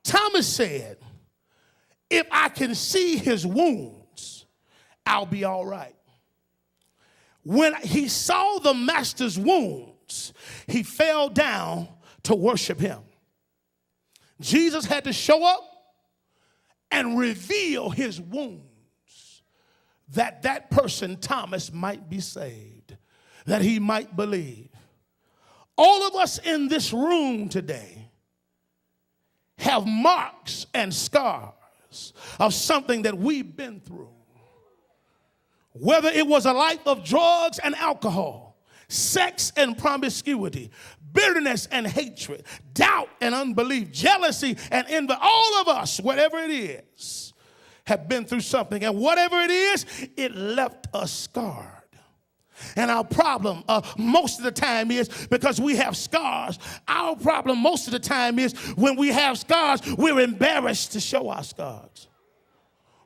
Thomas said, if I can see his wounds, I'll be all right. When he saw the master's wounds, he fell down to worship him. Jesus had to show up and reveal his wounds that that person, Thomas, might be saved, that he might believe. All of us in this room today have marks and scars of something that we've been through. Whether it was a life of drugs and alcohol, sex and promiscuity, bitterness and hatred, doubt and unbelief, jealousy and envy, all of us, whatever it is, have been through something. And whatever it is, it left us scarred. And our problem most of the time is because we have scars. Our problem most of the time is when we have scars, we're embarrassed to show our scars.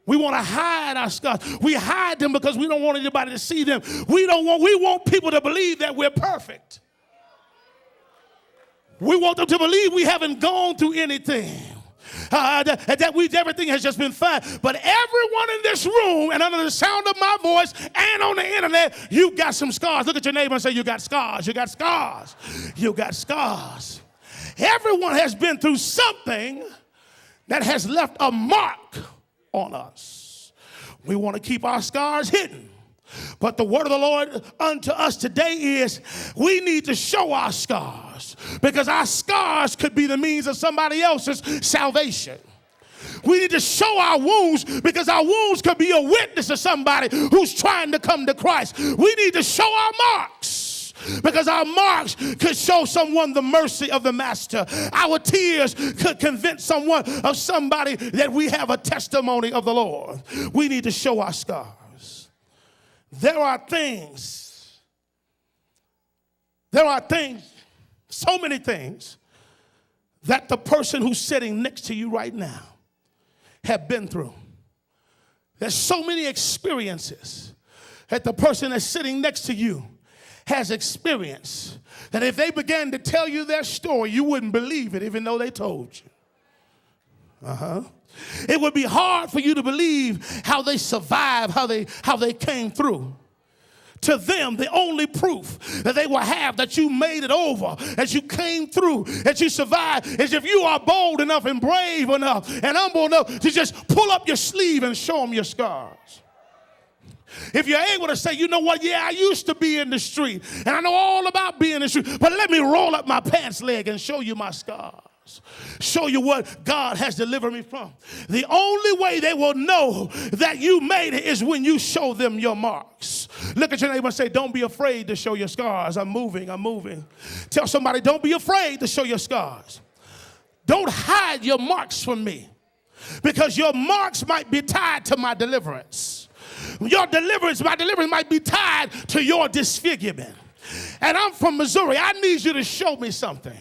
We want to hide our scars. We hide them because we don't want anybody to see them. We want people to believe that we're perfect. We want them to believe we haven't gone through anything. Everything has just been fine. But everyone in this room and under the sound of my voice and on the internet, you got some scars. Look at your neighbor and say, you got scars, you got scars, you got scars. Everyone has been through something that has left a mark on us. We want to keep our scars hidden. But the word of the Lord unto us today is we need to show our scars, because our scars could be the means of somebody else's salvation. We need to show our wounds because our wounds could be a witness to somebody who's trying to come to Christ. We need to show our marks because our marks could show someone the mercy of the Master. Our tears could convince someone of somebody that we have a testimony of the Lord. We need to show our scars. There are things, so many things that the person who's sitting next to you right now have been through. There's so many experiences that the person that's sitting next to you has experienced that if they began to tell you their story, you wouldn't believe it even though they told you. It would be hard for you to believe how they survived, how they came through. To them, the only proof that they will have that you made it over, that you came through, that you survived, is if you are bold enough and brave enough and humble enough to just pull up your sleeve and show them your scars. If you're able to say, you know what, yeah, I used to be in the street, and I know all about being in the street, but let me roll up my pants leg and show you my scars. Show you what God has delivered me from. The only way they will know that you made it is when you show them your marks. Look at your neighbor and say, don't be afraid to show your scars. I'm moving. Tell somebody, don't be afraid to show your scars. Don't hide your marks from me, because your marks might be tied to my deliverance. My deliverance might be tied to your disfigurement. And I'm from Missouri. I need you to show me something.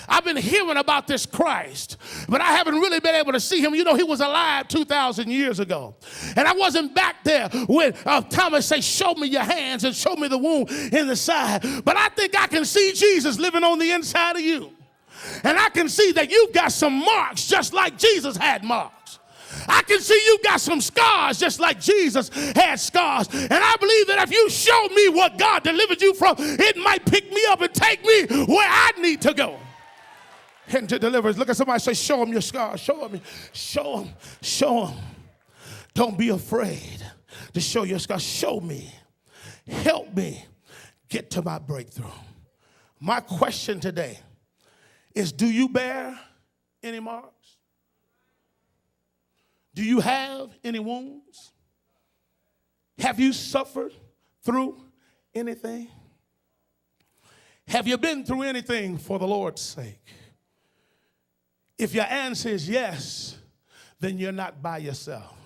I've been hearing about this Christ, but I haven't really been able to see him. You know, he was alive 2,000 years ago. And I wasn't back there when Thomas said, show me your hands and show me the wound in the side. But I think I can see Jesus living on the inside of you. And I can see that you've got some marks just like Jesus had marks. I can see you got some scars just like Jesus had scars. And I believe that if you show me what God delivered you from, it might pick me up and take me where I need to go. Into deliverance. Look at somebody and say, show them your scars. Show them. Don't be afraid to show your scars. Show me. Help me get to my breakthrough. My question today is, do you bear any marks? Do you have any wounds? Have you suffered through anything? Have you been through anything for the Lord's sake? If your answer is yes, then you're not by yourself.